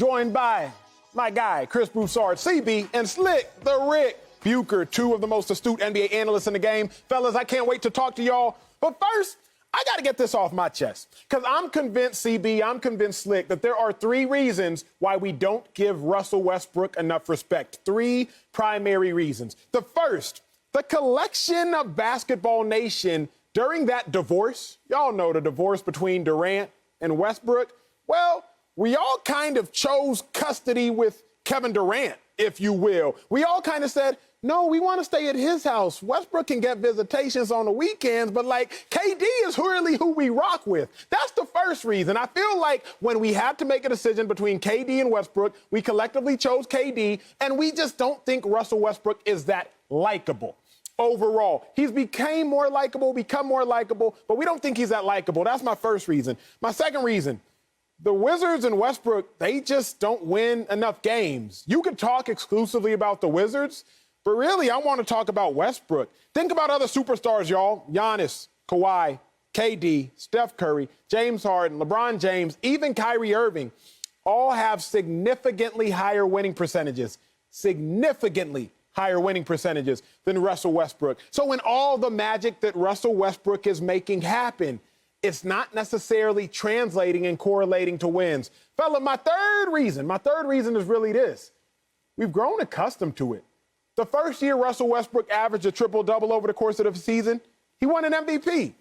joined by my guy, Chris Broussard, CB, and Slick the Rick Bucher, two of the most astute NBA analysts in the game. Fellas, I can't wait to talk to y'all. But first, I got to get this off my chest, because I'm convinced, CB, I'm convinced, Slick, that there are three reasons why we don't give Russell Westbrook enough respect. Three primary reasons. The first, the collection of Basketball Nation during that divorce. Y'all know the divorce between Durant and Westbrook. Well, we all kind of chose custody with Kevin Durant, if you will. We all kind of said, no, we want to stay at his house. Westbrook can get visitations on the weekends, but KD is really who we rock with. That's the first reason. I feel like when we had to make a decision between KD and Westbrook, we collectively chose KD, and we just don't think Russell Westbrook is that likable. Overall, he's become more likable, but we don't think he's that likable. That's my first reason. My second reason, the Wizards and Westbrook, they just don't win enough games. You could talk exclusively about the Wizards, but really, I want to talk about Westbrook. Think about other superstars, y'all. Giannis, Kawhi, KD, Steph Curry, James Harden, LeBron James, even Kyrie Irving, all have significantly higher winning percentages. Significantly higher winning percentages than Russell Westbrook. So when all the magic that Russell Westbrook is making happen, it's not necessarily translating and correlating to wins. Fella, my third reason is really this. We've grown accustomed to it. The first year Russell Westbrook averaged a triple-double over the course of the season, he won an MVP.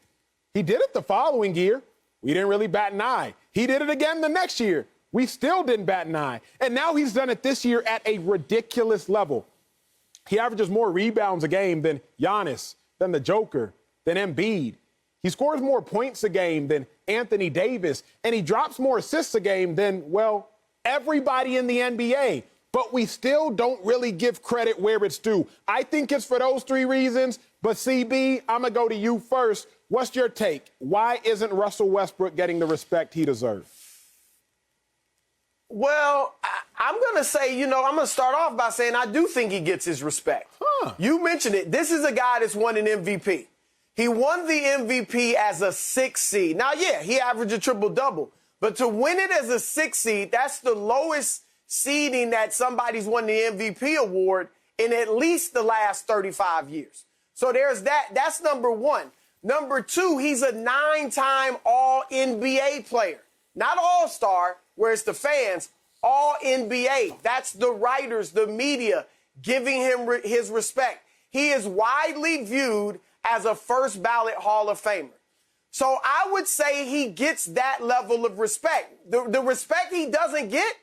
He did it the following year. We didn't really bat an eye. He did it again the next year. We still didn't bat an eye. And now he's done it this year at a ridiculous level. He averages more rebounds a game than Giannis, than the Joker, than Embiid. He scores more points a game than Anthony Davis, and he drops more assists a game than, well, everybody in the NBA. But we still don't really give credit where it's due. I think it's for those three reasons. But, CB, I'm going to go to you first. What's your take? Why isn't Russell Westbrook getting the respect he deserves? Well, I'm going to say, I'm going to start off by saying I do think he gets his respect. You mentioned it. This is a guy that's won an MVP. He won the MVP as a 6 seed. Now, yeah, he averaged a triple-double. But to win it as a 6 seed, that's the lowest seeding that somebody's won the MVP award in at least the last 35 years. So there's that. That's number one. Number two, he's a 9-time All-NBA player. Not All-Star, where it's the fans, All-NBA. That's the writers, the media, giving him his respect. He is widely viewed as a first-ballot Hall of Famer. So I would say he gets that level of respect. The respect he doesn't get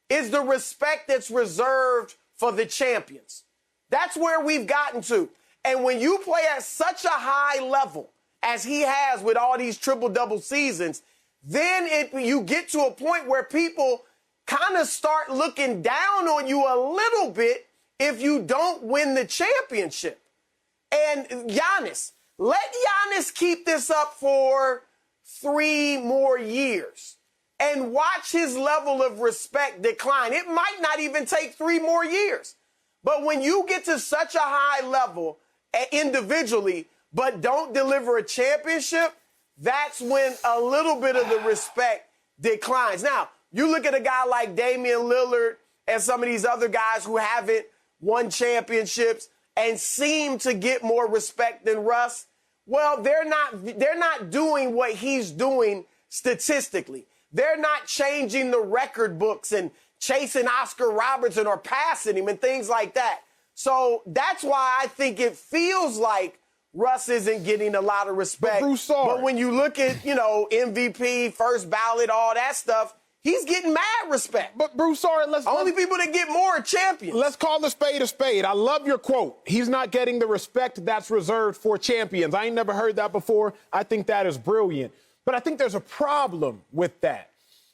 is the respect that's reserved for the champions. That's where we've gotten to. And when you play at such a high level as he has with all these triple-double seasons, then you get to a point where people kind of start looking down on you a little bit if you don't win the championship. And Giannis, let Giannis keep this up for 3 more years and watch his level of respect decline. It might not even take 3 more years. But when you get to such a high level individually, but don't deliver a championship, that's when a little bit of the respect declines. Now, you look at a guy like Damian Lillard and some of these other guys who haven't won championships and seem to get more respect than Russ. Well, they're not doing what he's doing statistically. They're not changing the record books and chasing Oscar Robertson or passing him and things like that. So that's why I think it feels like Russ isn't getting a lot of respect. But when you look at, MVP, first ballot, all that stuff, he's getting mad respect. But Broussard, only people that get more are champions. Let's call a spade a spade. I love your quote. He's not getting the respect that's reserved for champions. I ain't never heard that before. I think that is brilliant. But I think there's a problem with that.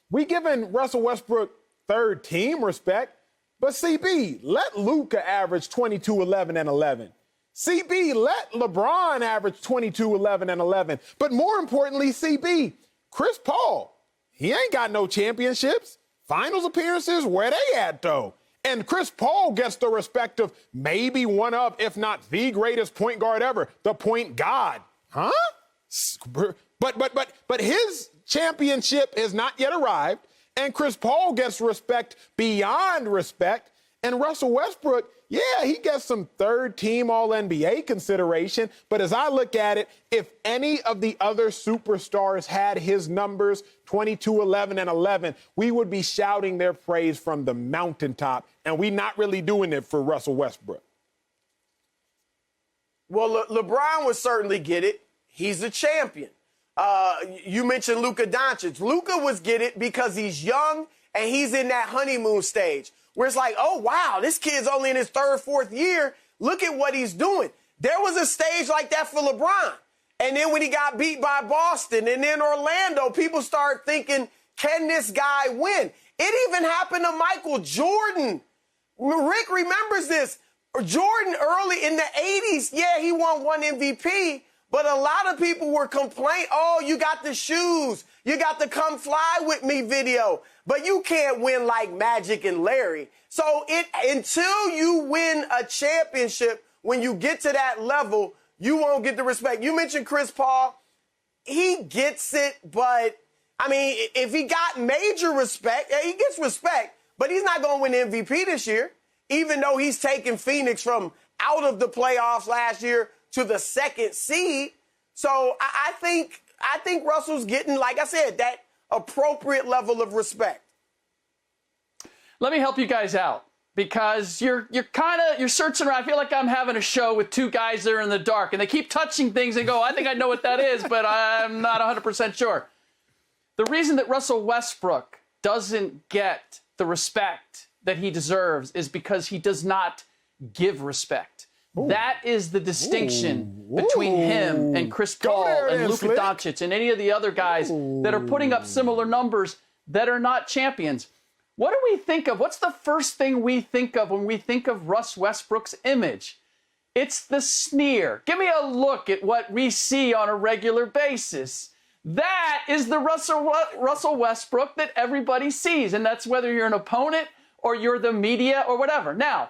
We giving Russell Westbrook third team respect, but CB, let Luka average 22, 11, and 11. CB, let LeBron average 22, 11, and 11. But more importantly, CB, Chris Paul, he ain't got no championships. Finals appearances, where they at, though? And Chris Paul gets the respect of maybe one of, if not the greatest point guard ever, the point god. Huh? But his championship has not yet arrived, And Chris Paul gets respect beyond respect. And Russell Westbrook, yeah, he gets some third-team All-NBA consideration. But as I look at it, if any of the other superstars had his numbers, 22, 11, and 11, we would be shouting their praise from the mountaintop. And we're not really doing it for Russell Westbrook. Well, LeBron would certainly get it. He's a champion. You mentioned Luka Doncic. Luka would get it because he's young and he's in that honeymoon stage where it's like, oh, wow, this kid's only in his third, fourth year. Look at what he's doing. There was a stage like that for LeBron. And then when he got beat by Boston and then Orlando, people start thinking, can this guy win? It even happened to Michael Jordan. Rick remembers this. Jordan early in the 80s, yeah, he won one MVP, but a lot of people were complaining, oh, you got the shoes, you got the come fly with me video, but you can't win like Magic and Larry. So until you win a championship, when you get to that level, you won't get the respect. You mentioned Chris Paul. He gets it, but, I mean, if he got major respect, he gets respect, but he's not going to win MVP this year. Even though he's taken Phoenix from out of the playoffs last year to the second seed. So I think Russell's getting, like I said, that appropriate level of respect. Let me help you guys out because you're searching around. I feel like I'm having a show with two guys that are in the dark and they keep touching things and go, I think I know what that is, but I'm not 100% sure. The reason that Russell Westbrook doesn't get the respect that he deserves is because he does not give respect. Ooh. That is the distinction between him and Chris Paul and Luka Doncic and any of the other guys that are putting up similar numbers that are not champions. What do we think of? What's the first thing we think of when we think of Russ Westbrook's image? It's the sneer. Give me a look at what we see on a regular basis. That is the Russell Westbrook that everybody sees, and that's whether you're an opponent or you're the media or whatever. Now,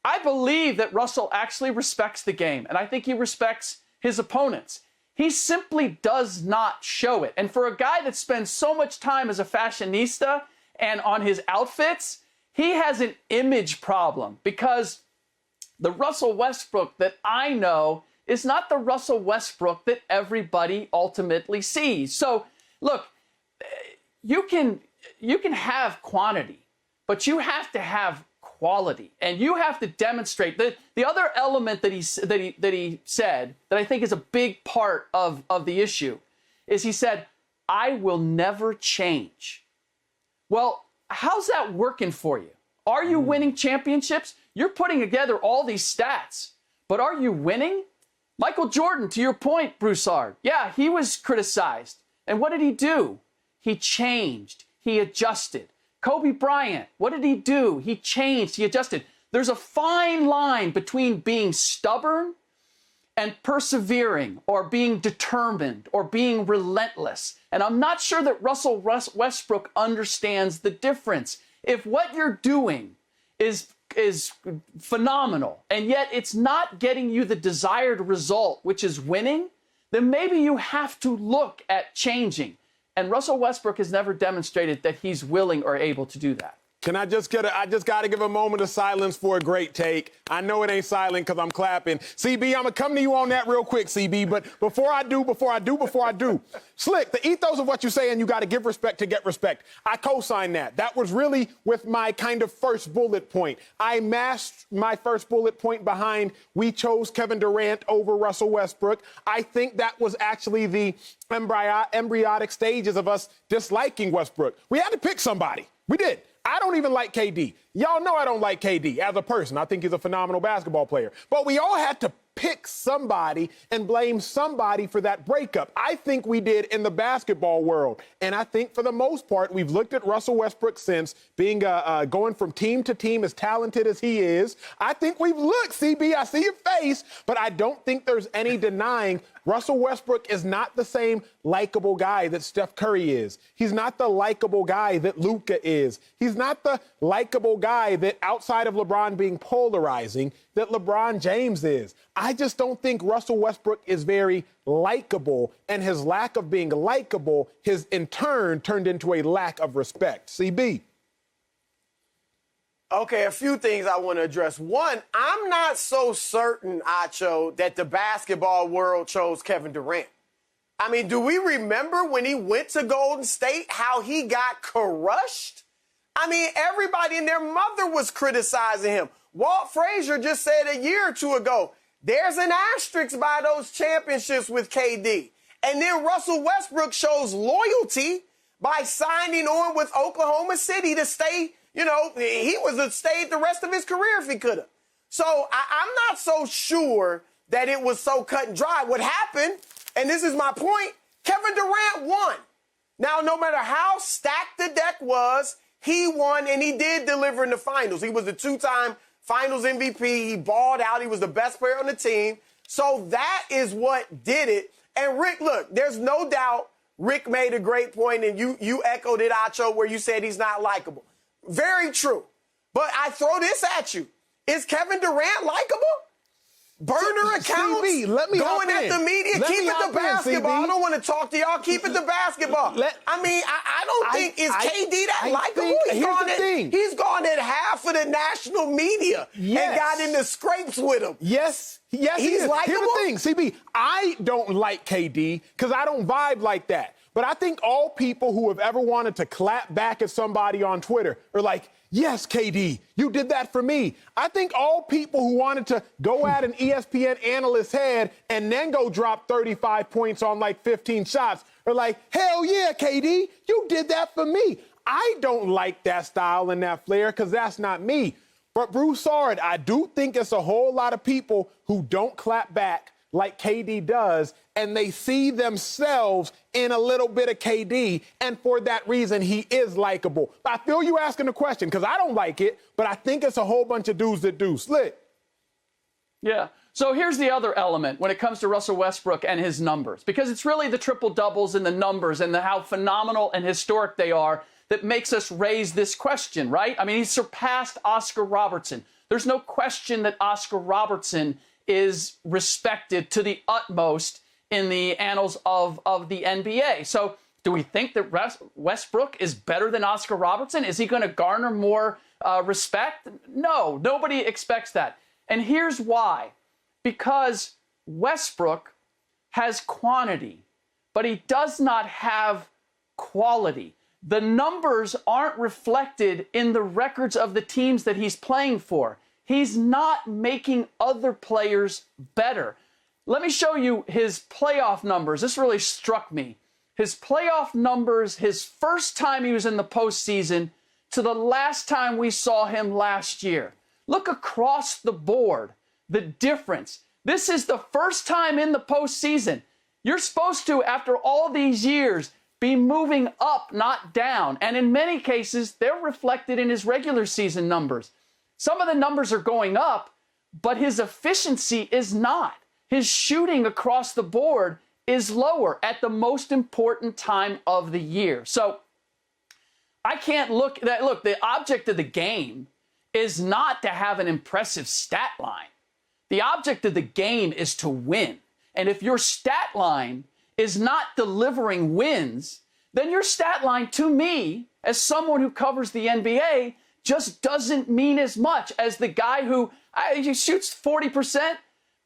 I believe that Russell actually respects the game, and I think he respects his opponents. He simply does not show it. And for a guy that spends so much time as a fashionista and on his outfits, he has an image problem because the Russell Westbrook that I know is not the Russell Westbrook that everybody ultimately sees. So, look, you can have quantity, but you have to have quality, and you have to demonstrate that. The other element that he said that I think is a big part of the issue is he said, I will never change. Well, how's that working for you? Are you winning championships? You're putting together all these stats, but are you winning? Michael Jordan, to your point, Broussard, yeah, he was criticized. And what did he do? He changed. He adjusted. Kobe Bryant, what did he do? He changed, he adjusted. There's a fine line between being stubborn and persevering or being determined or being relentless. And I'm not sure that Russell Westbrook understands the difference. If what you're doing is phenomenal and yet it's not getting you the desired result, which is winning, then maybe you have to look at changing. And Russell Westbrook has never demonstrated that he's willing or able to do that. Can I just I just got to give a moment of silence for a great take. I know it ain't silent because I'm clapping. CB, I'm going to come to you on that real quick, CB. But before I do, Slick, the ethos of what you're saying, you got to give respect to get respect. I co-sign that. That was really with my kind of first bullet point. I masked my first bullet point behind we chose Kevin Durant over Russell Westbrook. I think that was actually the embryonic stages of us disliking Westbrook. We had to pick somebody. We did. I don't even like KD. Y'all know I don't like KD as a person. I think he's a phenomenal basketball player. But we all had to pick somebody and blame somebody for that breakup. I think we did in the basketball world. And I think for the most part, we've looked at Russell Westbrook since being going from team to team as talented as he is. I think we've looked, CB, I see your face, but I don't think there's any denying Russell Westbrook is not the same likable guy that Steph Curry is. He's not the likable guy that Luka is. He's not the likable guy that, outside of LeBron being polarizing, that LeBron James is. I just don't think Russell Westbrook is very likable, and his lack of being likable has in turn turned into a lack of respect. CB. Okay, a few things I want to address. One, I'm not so certain, Acho, that the basketball world chose Kevin Durant. I mean, do we remember when he went to Golden State, how he got crushed? I mean, everybody and their mother was criticizing him. Walt Frazier just said a year or two ago, there's an asterisk by those championships with KD. And then Russell Westbrook shows loyalty by signing on with Oklahoma City to stay. You know, he was have stayed the rest of his career if he could have. So I'm not so sure that it was so cut and dry. What happened, and this is my point, Kevin Durant won. Now, no matter how stacked the deck was, he won, and he did deliver in the finals. He was the two-time finals MVP. He balled out. He was the best player on the team. So that is what did it. And Rick, look, there's no doubt Rick made a great point, and you echoed it, Acho, where you said he's not likable. Very true. But I throw this at you. Is Kevin Durant likable? Burner accounts, CB, let me going at the media, keep it the basketball. I don't want to talk to y'all. Keep it the basketball. I mean, I don't think, is KD that likable? He's gone at half of the national media and got into scrapes with him. Yes, he's likable. Here's the thing, CB, I don't like KD because I don't vibe like that. But I think all people who have ever wanted to clap back at somebody on Twitter are like, yes, KD, you did that for me. I think all people who wanted to go at an ESPN analyst's head and then go drop 35 points on like 15 shots are like, hell yeah, KD, you did that for me. I don't like that style and that flair because that's not me. But Broussard, I do think it's a whole lot of people who don't clap back like KD does, and they see themselves in a little bit of KD, and for that reason, he is likable. I feel you asking the question, because I don't like it, but I think it's a whole bunch of dudes that do. Slick. Yeah. So here's the other element when it comes to Russell Westbrook and his numbers, because it's really the triple-doubles and the numbers and how phenomenal and historic they are that makes us raise this question, right? I mean, he surpassed Oscar Robertson. There's no question that Oscar Robertson is respected to the utmost in the annals of the NBA. So do we think that Westbrook is better than Oscar Robertson? Is he going to garner more respect? No, nobody expects that. And here's why. Because Westbrook has quantity, but he does not have quality. The numbers aren't reflected in the records of the teams that he's playing for. He's not making other players better. Let me show you his playoff numbers. This really struck me. His playoff numbers, his first time he was in the postseason to the last time we saw him last year. Look across the board, the difference. This is the first time in the postseason. You're supposed to, after all these years, be moving up, not down. And in many cases, they're reflected in his regular season numbers. Some of the numbers are going up, but his efficiency is not. His shooting across the board is lower at the most important time of the year. So I can't look, the object of the game is not to have an impressive stat line. The object of the game is to win. And if your stat line is not delivering wins, then your stat line to me, as someone who covers the NBA, just doesn't mean as much as the guy who he shoots 40%,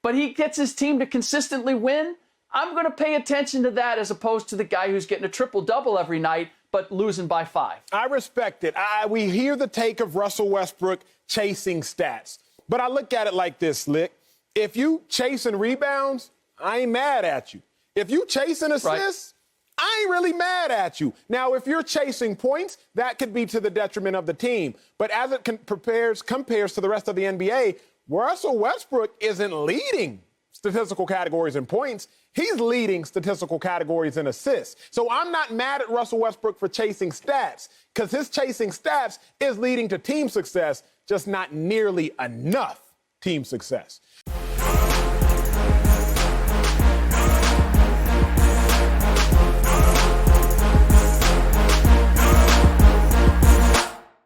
but he gets his team to consistently win. I'm going to pay attention to that as opposed to the guy who's getting a triple-double every night but losing by 5. I respect it. We hear the take of Russell Westbrook chasing stats, but I look at it like this, Slick. If you chasing rebounds, I ain't mad at you. If you chasing assists, I ain't really mad at you. Now, if you're chasing points, that could be to the detriment of the team. But as it compares to the rest of the NBA, Russell Westbrook isn't leading statistical categories in points. He's leading statistical categories in assists. So I'm not mad at Russell Westbrook for chasing stats, because his chasing stats is leading to team success, just not nearly enough team success.